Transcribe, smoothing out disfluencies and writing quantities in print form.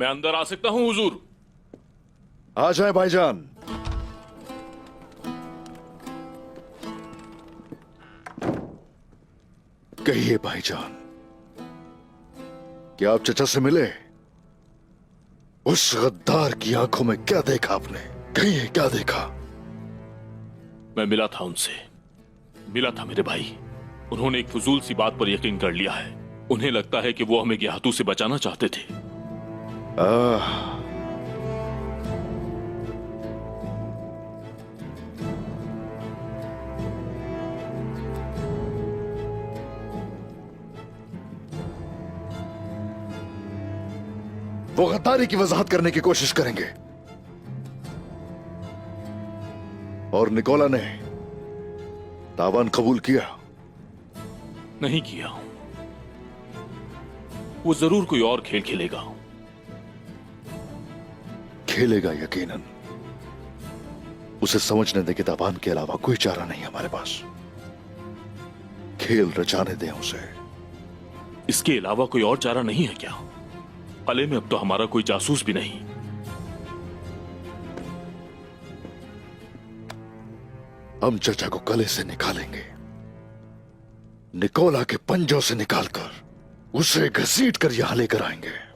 मैं अंदर आ सकता हूं हुजूर? आ जाए भाईजान। कहिए भाईजान, क्या आप चचा से मिले? उस गद्दार की आंखों में क्या देखा आपने? कहिए, क्या देखा? मैं मिला था उनसे, मिला था मेरे भाई। उन्होंने एक फजूल सी बात पर यकीन कर लिया है। उन्हें लगता है कि वो हमें हाथों से बचाना चाहते थे। वो गद्दारी की वजाहत करने की कोशिश करेंगे और निकोला ने तावान कबूल किया? नहीं किया। वो जरूर कोई और खेल खेलेगा। खेलेगा यकीनन। उसे समझने दे कि तावान के अलावा कोई चारा नहीं हमारे पास। खेल रचाने दें उसे। इसके अलावा कोई और चारा नहीं है क्या? कले में अब तो हमारा कोई जासूस भी नहीं। हम चचा को कले से निकालेंगे, निकोला के पंजों से निकालकर उसे घसीट कर यहां लेकर आएंगे।